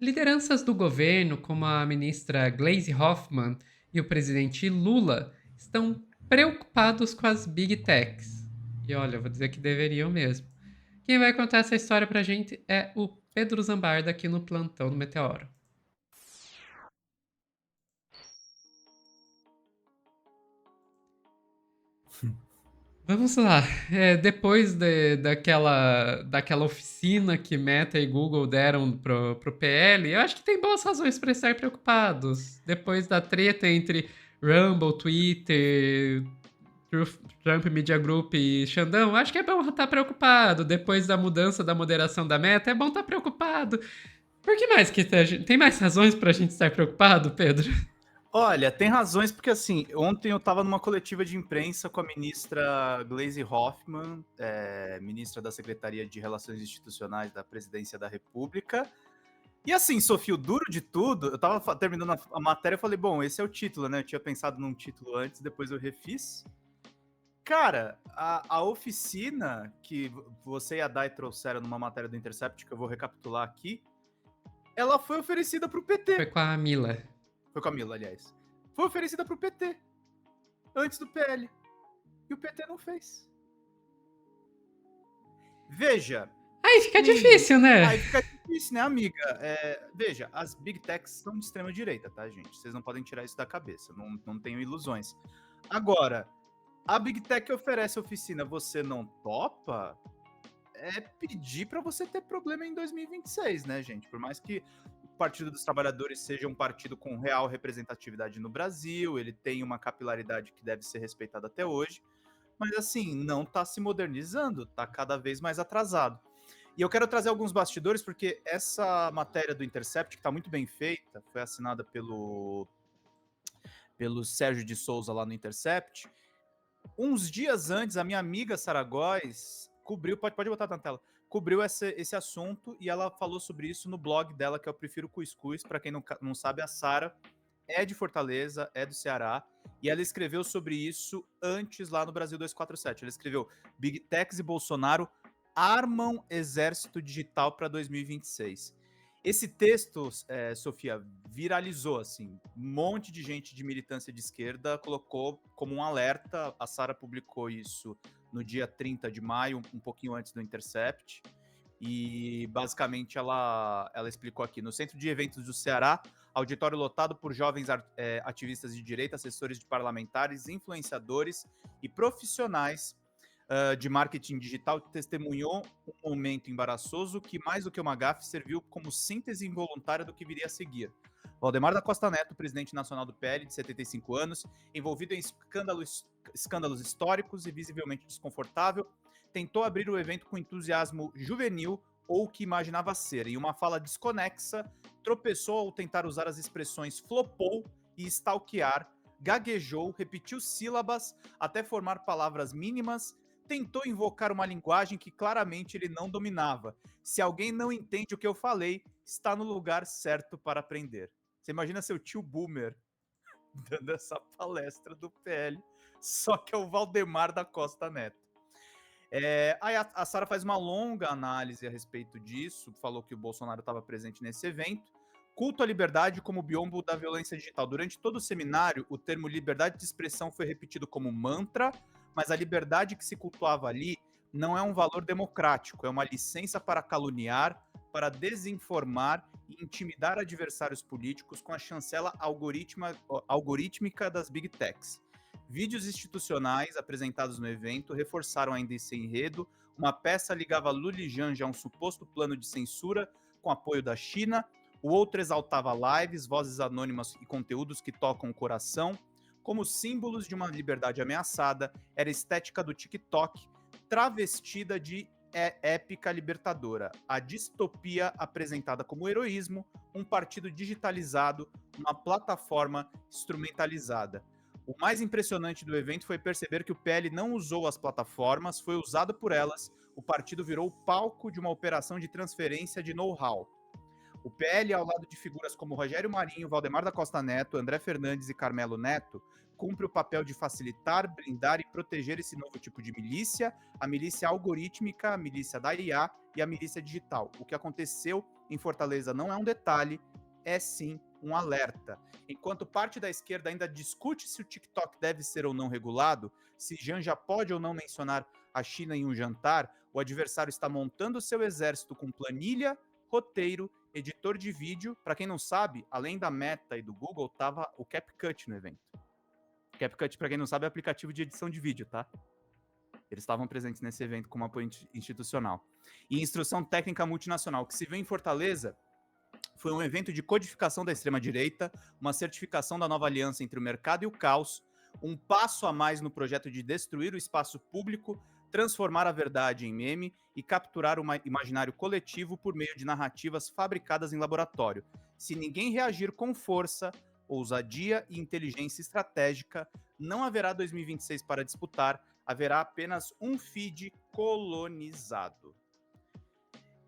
Lideranças do governo, como a ministra Gleisi Hoffmann e o presidente Lula, estão preocupados com as big techs. E olha, eu vou dizer que deveriam mesmo. Quem vai contar essa história pra gente é o Pedro Zambarda aqui no Plantão do Meteoro. Vamos lá. Depois daquela oficina que Meta e Google deram pro PL, eu acho que tem boas razões para estar preocupados. Depois da treta entre Rumble, Twitter, Trump Media Group e Xandão, acho que é bom estar preocupado. Depois da mudança da moderação da Meta, é bom estar preocupado. Por que mais que tem mais razões para a gente estar preocupado, Pedro? Olha, tem razões, porque assim, ontem eu estava numa coletiva de imprensa com a ministra Gleisi Hoffmann, ministra da Secretaria de Relações Institucionais da Presidência da República. E assim, Sofia, o duro de tudo, eu estava terminando a matéria e falei, bom, esse é o título, né? Eu tinha pensado num título antes, depois eu refiz. Cara, a oficina que você e a Dai trouxeram numa matéria do Intercept, que eu vou recapitular aqui, ela foi oferecida para o Foi PT. com a Mila. Foi com a Mila, aliás. Foi oferecida para o PT, antes do PL. E o PT não fez. Veja. Aí fica difícil, né? Aí fica difícil, né, amiga? Veja, as Big Techs são de extrema direita, tá, gente? Vocês não podem tirar isso da cabeça. Não tenham ilusões. Agora, a Big Tech oferece oficina, você não topa? É pedir para você ter problema em 2026, né, gente? Por mais que o Partido dos Trabalhadores seja um partido com real representatividade no Brasil, ele tem uma capilaridade que deve ser respeitada até hoje, mas assim, não está se modernizando, está cada vez mais atrasado. E eu quero trazer alguns bastidores, porque essa matéria do Intercept, que está muito bem feita, foi assinada pelo Sérgio de Souza lá no Intercept. Uns dias antes, a minha amiga Sara Góes cobriu, pode botar na tela, cobriu esse assunto e ela falou sobre isso no blog dela, que eu Prefiro Cuscuz. Para quem não sabe, a Sara é de Fortaleza, é do Ceará, e ela escreveu sobre isso antes lá no Brasil 247. Ela escreveu: Big Techs e Bolsonaro armam exército digital para 2026. Esse texto, Sofia, viralizou, assim. Um monte de gente de militância de esquerda colocou como um alerta. A Sara publicou isso no dia 30 de maio, um pouquinho antes do Intercept. E, basicamente, ela explicou aqui. No Centro de Eventos do Ceará, auditório lotado por jovens ativistas de direita, assessores de parlamentares, influenciadores e profissionais de marketing digital, testemunhou um momento embaraçoso que, mais do que uma gafe, serviu como síntese involuntária do que viria a seguir. Valdemar da Costa Neto, presidente nacional do PL, de 75 anos, envolvido em escândalos históricos e visivelmente desconfortável, tentou abrir o evento com entusiasmo juvenil ou o que imaginava ser. Em uma fala desconexa, tropeçou ao tentar usar as expressões flopou e stalkear, gaguejou, repetiu sílabas até formar palavras mínimas, tentou invocar uma linguagem que claramente ele não dominava. Se alguém não entende o que eu falei, está no lugar certo para aprender. Você imagina seu tio Boomer dando essa palestra do PL, só que é o Valdemar da Costa Neto. Aí a Sara faz uma longa análise a respeito disso, falou que o Bolsonaro estava presente nesse evento. Culto à liberdade como biombo da violência digital. Durante todo o seminário, o termo liberdade de expressão foi repetido como mantra, mas a liberdade que se cultuava ali não é um valor democrático, é uma licença para caluniar, para desinformar e intimidar adversários políticos com a chancela algorítmica das Big Techs. Vídeos institucionais apresentados no evento reforçaram ainda esse enredo. Uma peça ligava Lula e Janja a um suposto plano de censura com apoio da China. O outro exaltava lives, vozes anônimas e conteúdos que tocam o coração. Como símbolos de uma liberdade ameaçada, era a estética do TikTok, travestida de épica libertadora. A distopia apresentada como heroísmo, um partido digitalizado, uma plataforma instrumentalizada. O mais impressionante do evento foi perceber que o PL não usou as plataformas, foi usado por elas. O partido virou o palco de uma operação de transferência de know-how. O PL, ao lado de figuras como Rogério Marinho, Valdemar da Costa Neto, André Fernandes e Carmelo Neto, cumpre o papel de facilitar, blindar e proteger esse novo tipo de milícia, a milícia algorítmica, a milícia da IA e a milícia digital. O que aconteceu em Fortaleza não é um detalhe, é sim um alerta. Enquanto parte da esquerda ainda discute se o TikTok deve ser ou não regulado, se Janja pode ou não mencionar a China em um jantar, o adversário está montando seu exército com planilha, roteiro, editor de vídeo. Para quem não sabe, além da Meta e do Google, tava o CapCut no evento. CapCut, para quem não sabe, é aplicativo de edição de vídeo, tá? Eles estavam presentes nesse evento como apoio institucional. E instrução técnica multinacional, que se vê em Fortaleza, foi um evento de codificação da extrema-direita, uma certificação da nova aliança entre o mercado e o caos, um passo a mais no projeto de destruir o espaço público, transformar a verdade em meme e capturar o imaginário coletivo por meio de narrativas fabricadas em laboratório. Se ninguém reagir com força, ousadia e inteligência estratégica, não haverá 2026 para disputar, haverá apenas um feed colonizado.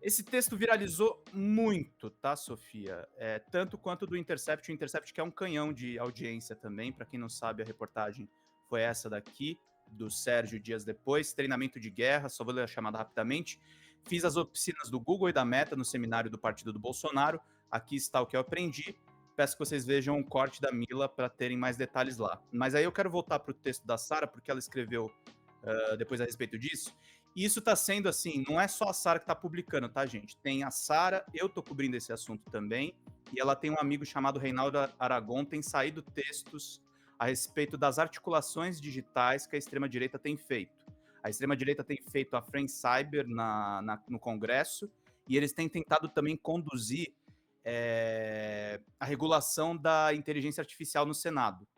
Esse texto viralizou muito, tá, Sofia? Tanto quanto do Intercept. O Intercept que é um canhão de audiência também. Para quem não sabe, a reportagem foi essa daqui, do Sérgio Dias Depois. Treinamento de guerra, só vou ler a chamada rapidamente. Fiz as oficinas do Google e da Meta no seminário do partido do Bolsonaro. Aqui está o que eu aprendi. Peço que vocês vejam um corte da Mila para terem mais detalhes lá. Mas aí eu quero voltar para o texto da Sara, porque ela escreveu depois a respeito disso. E isso está sendo assim, não é só a Sara que está publicando, tá, gente? Tem a Sara, eu estou cobrindo esse assunto também, e ela tem um amigo chamado Reinaldo Aragon, tem saído textos a respeito das articulações digitais que a extrema-direita tem feito. A extrema-direita tem feito a Friends Cyber no Congresso, e eles têm tentado também conduzir a regulação da inteligência artificial no Senado.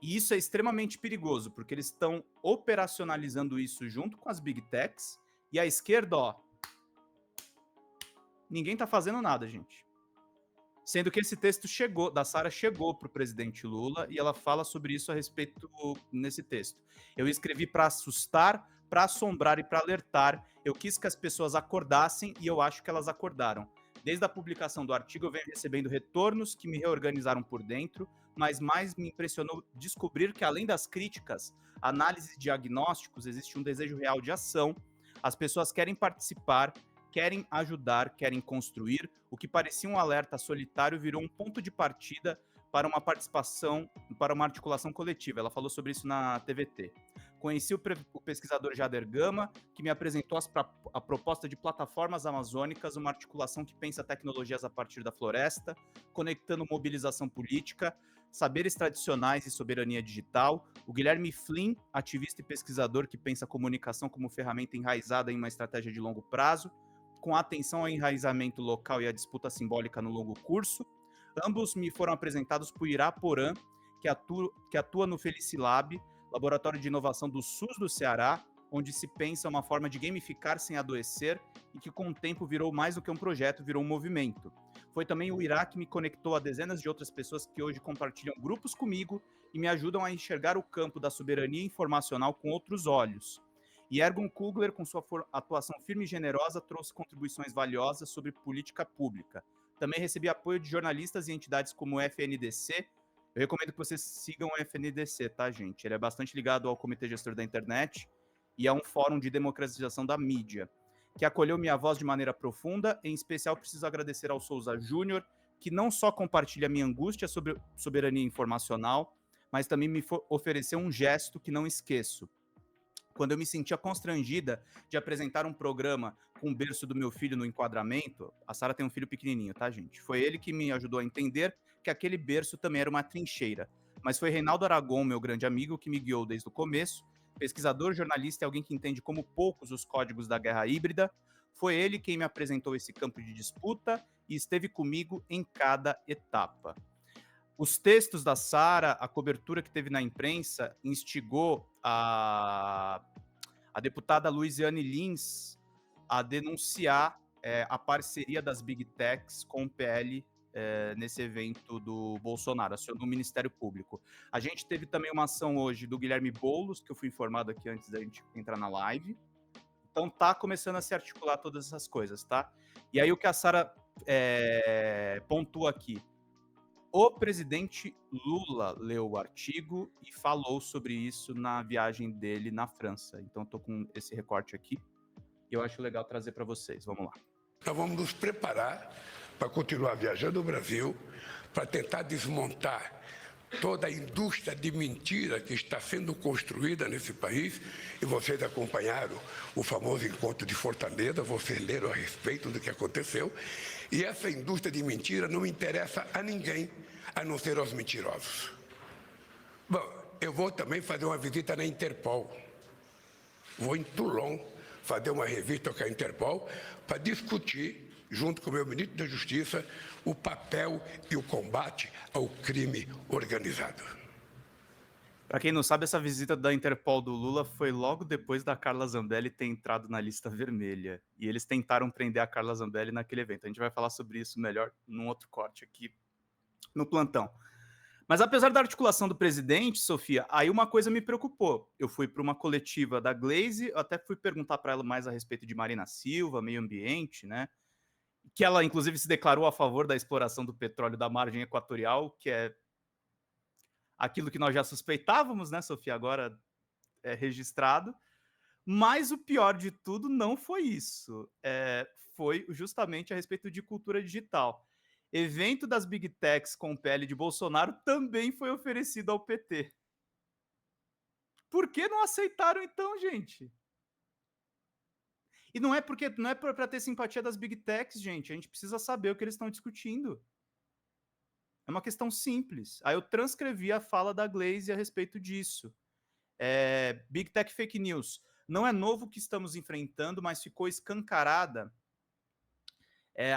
E isso é extremamente perigoso, porque eles estão operacionalizando isso junto com as Big Techs, e a esquerda, ó, ninguém tá fazendo nada, gente. Sendo que esse texto da Sara chegou para o presidente Lula, e ela fala sobre isso a respeito nesse texto. Eu escrevi para assustar, para assombrar e para alertar. Eu quis que as pessoas acordassem, e eu acho que elas acordaram. Desde a publicação do artigo, eu venho recebendo retornos que me reorganizaram por dentro, mas mais me impressionou descobrir que, além das críticas, análises e diagnósticos, existe um desejo real de ação. As pessoas querem participar, querem ajudar, querem construir. O que parecia um alerta solitário virou um ponto de partida para uma participação, para uma articulação coletiva. Ela falou sobre isso na TVT. Conheci o pesquisador Jader Gama, que me apresentou a proposta de plataformas amazônicas, uma articulação que pensa tecnologias a partir da floresta, conectando mobilização política, saberes tradicionais e soberania digital. O Guilherme Flynn, ativista e pesquisador que pensa a comunicação como ferramenta enraizada em uma estratégia de longo prazo, com atenção ao enraizamento local e à disputa simbólica no longo curso. Ambos me foram apresentados por Irá Porã, que atua no Felicilab, laboratório de inovação do SUS do Ceará, onde se pensa uma forma de gamificar sem adoecer e que com o tempo virou mais do que um projeto, virou um movimento. Foi também o Irá que me conectou a dezenas de outras pessoas que hoje compartilham grupos comigo e me ajudam a enxergar o campo da soberania informacional com outros olhos. E Ergun Kugler, com sua atuação firme e generosa, trouxe contribuições valiosas sobre política pública. Também recebi apoio de jornalistas e entidades como o FNDC. Eu recomendo que vocês sigam o FNDC, tá, gente? Ele é bastante ligado ao Comitê Gestor da Internet e é um fórum de democratização da mídia, que acolheu minha voz de maneira profunda. Em especial, preciso agradecer ao Souza Júnior, que não só compartilha minha angústia sobre soberania informacional, mas também me ofereceu um gesto que não esqueço. Quando eu me sentia constrangida de apresentar um programa com o berço do meu filho no enquadramento, a Sara tem um filho pequenininho, tá, gente? Foi ele que me ajudou a entender que aquele berço também era uma trincheira. Mas foi Reinaldo Aragon, meu grande amigo, que me guiou desde o começo, pesquisador, jornalista e alguém que entende como poucos os códigos da guerra híbrida. Foi ele quem me apresentou esse campo de disputa e esteve comigo em cada etapa. Os textos da Sara, a cobertura que teve na imprensa, instigou a deputada Luiziane Lins a denunciar a parceria das Big Techs com o PL nesse evento do Bolsonaro, acionou o Ministério Público. A gente teve também uma ação hoje do Guilherme Boulos, que eu fui informado aqui antes da gente entrar na live. Então tá começando a se articular todas essas coisas, tá? E aí o que a Sara pontua aqui. O presidente Lula leu o artigo e falou sobre isso na viagem dele na França. Então, eu tô com esse recorte aqui e eu acho legal trazer para vocês. Vamos lá. Nós vamos nos preparar para continuar viajando o Brasil, para tentar desmontar toda a indústria de mentira que está sendo construída nesse país. E vocês acompanharam o famoso encontro de Fortaleza, vocês leram a respeito do que aconteceu. E essa indústria de mentira não interessa a ninguém, a não ser aos mentirosos. Bom, eu vou também fazer uma visita na Interpol. Vou em Toulon fazer uma revista com a Interpol para discutir, junto com o meu ministro da Justiça, o papel e o combate ao crime organizado. Para quem não sabe, essa visita da Interpol do Lula foi logo depois da Carla Zambelli ter entrado na lista vermelha. E eles tentaram prender a Carla Zambelli naquele evento. A gente vai falar sobre isso melhor num outro corte aqui no plantão. Mas apesar da articulação do presidente, Sofia, aí uma coisa me preocupou. Eu fui para uma coletiva da Glaze, até fui perguntar para ela mais a respeito de Marina Silva, meio ambiente, né? Que ela, inclusive, se declarou a favor da exploração do petróleo da margem equatorial, que é aquilo que nós já suspeitávamos, né, Sofia? Agora é registrado. Mas o pior de tudo não foi isso. Foi justamente a respeito de cultura digital. Evento das Big Techs com o PL de Bolsonaro também foi oferecido ao PT. Por que não aceitaram então, gente? E não é para ter simpatia das Big Techs, gente. A gente precisa saber o que eles estão discutindo. É uma questão simples. Aí eu transcrevi a fala da Glaze a respeito disso. Big Tech Fake News. Não é novo que estamos enfrentando, mas ficou escancarada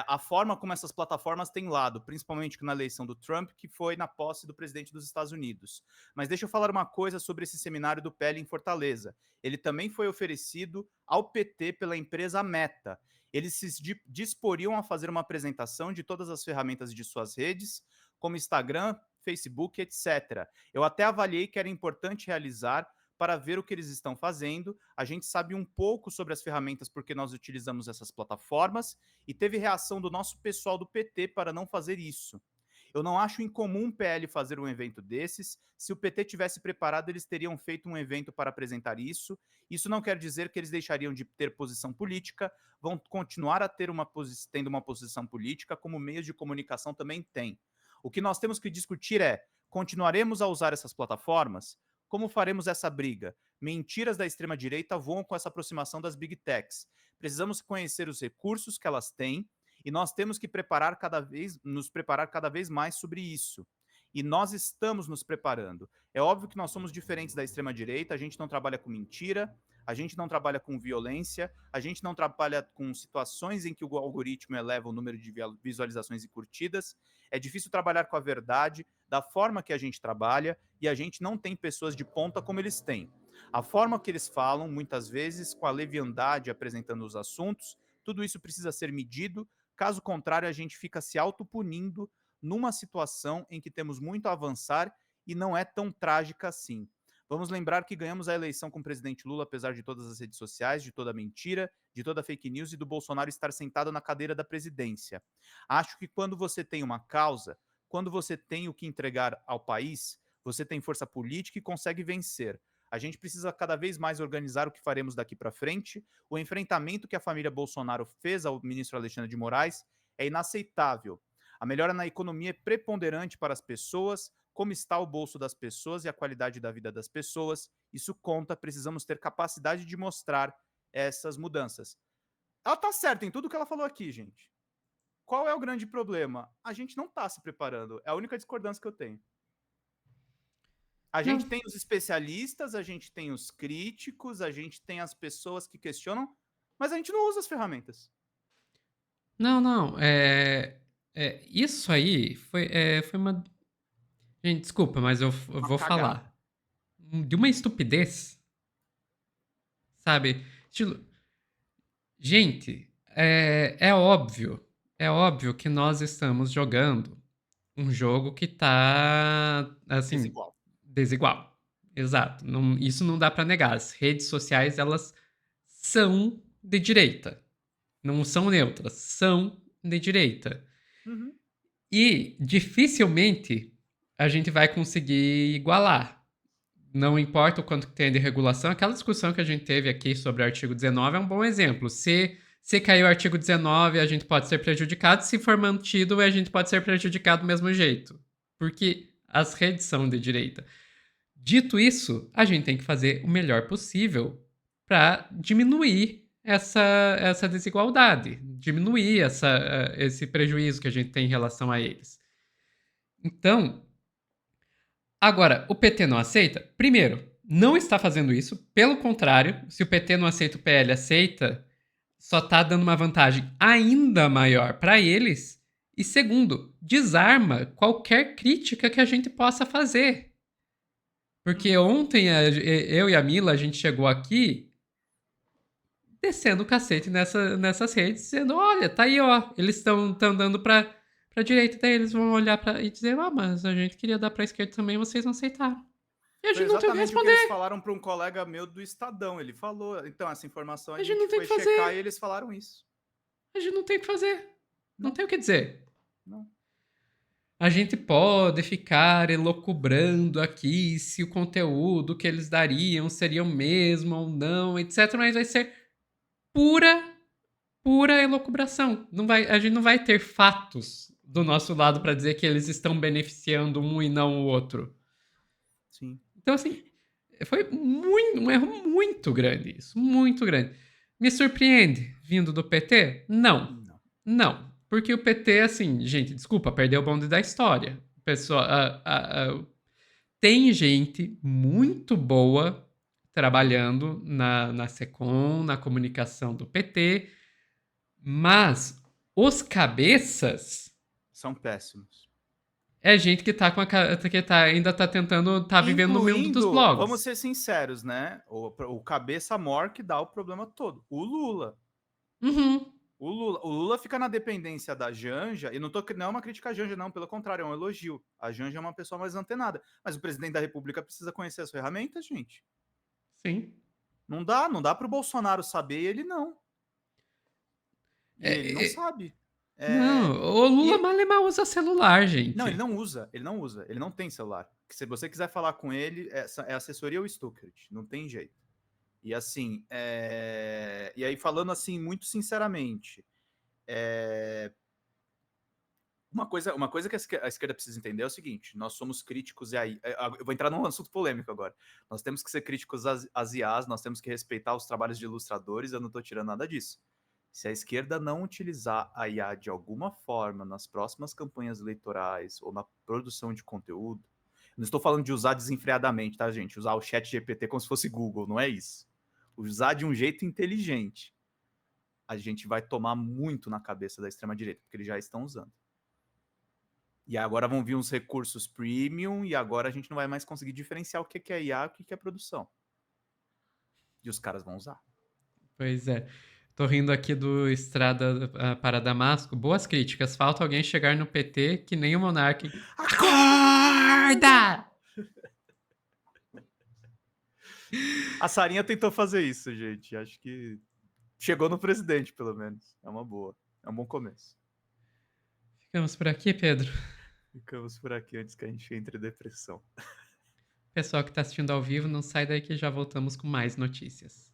a forma como essas plataformas têm lado, principalmente na eleição do Trump, que foi na posse do presidente dos Estados Unidos. Mas deixa eu falar uma coisa sobre esse seminário do PL em Fortaleza. Ele também foi oferecido ao PT pela empresa Meta. Eles se disporiam a fazer uma apresentação de todas as ferramentas de suas redes, como Instagram, Facebook, etc. Eu até avaliei que era importante realizar para ver o que eles estão fazendo. A gente sabe um pouco sobre as ferramentas porque nós utilizamos essas plataformas e teve reação do nosso pessoal do PT para não fazer isso. Eu não acho incomum o PL fazer um evento desses. Se o PT tivesse preparado, eles teriam feito um evento para apresentar isso. Isso não quer dizer que eles deixariam de ter posição política, vão continuar a ter tendo uma posição política, como meios de comunicação também têm. O que nós temos que discutir é: continuaremos a usar essas plataformas? Como faremos essa briga? Mentiras da extrema-direita voam com essa aproximação das Big Techs. Precisamos conhecer os recursos que elas têm e nós temos que nos preparar cada vez mais sobre isso. E nós estamos nos preparando. É óbvio que nós somos diferentes da extrema-direita, a gente não trabalha com mentira, a gente não trabalha com violência, a gente não trabalha com situações em que o algoritmo eleva o número de visualizações e curtidas. É difícil trabalhar com a verdade da forma que a gente trabalha e a gente não tem pessoas de ponta como eles têm. A forma que eles falam, muitas vezes, com a leviandade apresentando os assuntos, tudo isso precisa ser medido. Caso contrário, a gente fica se autopunindo numa situação em que temos muito a avançar e não é tão trágica assim. Vamos lembrar que ganhamos a eleição com o presidente Lula, apesar de todas as redes sociais, de toda a mentira, de toda a fake news e do Bolsonaro estar sentado na cadeira da presidência. Acho que quando você tem uma causa, quando você tem o que entregar ao país, você tem força política e consegue vencer. A gente precisa cada vez mais organizar o que faremos daqui para frente. O enfrentamento que a família Bolsonaro fez ao ministro Alexandre de Moraes é inaceitável. A melhora na economia é preponderante para as pessoas, como está o bolso das pessoas e a qualidade da vida das pessoas. Isso conta, precisamos ter capacidade de mostrar essas mudanças. Ela tá certa em tudo que ela falou aqui, gente. Qual é o grande problema? A gente não está se preparando. É a única discordância que eu tenho. A gente tem os especialistas, a gente tem os críticos, a gente tem as pessoas que questionam, mas a gente não usa as ferramentas. Não. Isso aí foi uma. Gente, desculpa, mas eu vou cagada. falar. De uma estupidez. Sabe? Estilo. Gente, é óbvio. É óbvio que nós estamos jogando um jogo que tá. Assim. Desigual. Exato. Isso não dá pra negar. As redes sociais, elas são de direita. Não são neutras. São de direita. Uhum. E dificilmente a gente vai conseguir igualar. Não importa o quanto que tenha de regulação, aquela discussão que a gente teve aqui sobre o artigo 19 é um bom exemplo. Se cair o artigo 19, a gente pode ser prejudicado. Se for mantido, a gente pode ser prejudicado do mesmo jeito. Porque as redes são de direita. Dito isso, a gente tem que fazer o melhor possível para diminuir essa desigualdade, diminuir esse prejuízo que a gente tem em relação a eles. Então, agora, o PT não aceita? Primeiro, não está fazendo isso. Pelo contrário, se o PT não aceita, o PL aceita, só está dando uma vantagem ainda maior para eles. E segundo, desarma qualquer crítica que a gente possa fazer. Porque ontem eu e a Mila, a gente chegou aqui descendo o cacete nessas redes, dizendo, olha, tá aí, ó, eles estão dando pra direita, daí eles vão olhar e dizer, mas a gente queria dar pra esquerda também, vocês não aceitaram. E a Foi gente não tem o que exatamente o que eles responder, falaram para um colega meu do Estadão. Ele falou. Então, essa informação a a gente gente não tem foi o que fazer, checar e eles falaram isso. a gente não tem o que fazer, não Não. tem o que dizer. Não. A gente pode ficar elocubrando aqui se o conteúdo que eles dariam seria o mesmo ou não, etc, mas vai ser pura elucubração. A gente não vai ter fatos do nosso lado para dizer que eles estão beneficiando um e não o outro. Sim. Então, assim, foi um erro muito grande isso, muito grande. Me surpreende vindo do PT? Não. Não. Não. Porque o PT, assim, gente, desculpa, perdeu o bonde da história. Tem gente muito boa trabalhando na SECOM, na comunicação do PT, mas os cabeças São péssimos. é gente que ainda tá tentando, tá vivendo no mundo dos blogs. Vamos ser sinceros, né? O cabeça mor que dá o problema todo. O Lula. Uhum. O Lula fica na dependência da Janja, e não é uma crítica à Janja, não, pelo contrário, é um elogio. A Janja é uma pessoa mais antenada. Mas o presidente da República precisa conhecer as ferramentas, gente. Sim. Não dá para o Bolsonaro saber e ele não. E ele não sabe. Não, o Lula mal usa celular, gente. Não, ele não usa. Ele não tem celular. Se você quiser falar com ele, é assessoria ou Stuttgart. Não tem jeito. E assim, e aí falando assim, muito sinceramente, uma coisa que a esquerda precisa entender é o seguinte: nós somos críticos, e aí eu vou entrar num assunto polêmico agora. Nós temos que ser críticos às IAs, nós temos que respeitar os trabalhos de ilustradores, eu não estou tirando nada disso. Se a esquerda não utilizar a IA de alguma forma nas próximas campanhas eleitorais ou na produção de conteúdo, não estou falando de usar desenfreadamente, tá, gente? Usar o chat GPT como se fosse Google, não é isso. Usar de um jeito inteligente. A gente vai tomar muito na cabeça da extrema-direita, porque eles já estão usando. E agora vão vir uns recursos premium, e agora a gente não vai mais conseguir diferenciar o que é IA e o que é produção. E os caras vão usar. Pois é. Tô rindo aqui do Estrada para Damasco. Boas críticas. Falta alguém chegar no PT que nem o Monark. Acorda! A Sarinha tentou fazer isso, gente. Acho que chegou no presidente, pelo menos. É uma boa. É um bom começo. Ficamos por aqui, Pedro. Ficamos por aqui antes que a gente entre em depressão. Pessoal que tá assistindo ao vivo, não sai daí que já voltamos com mais notícias.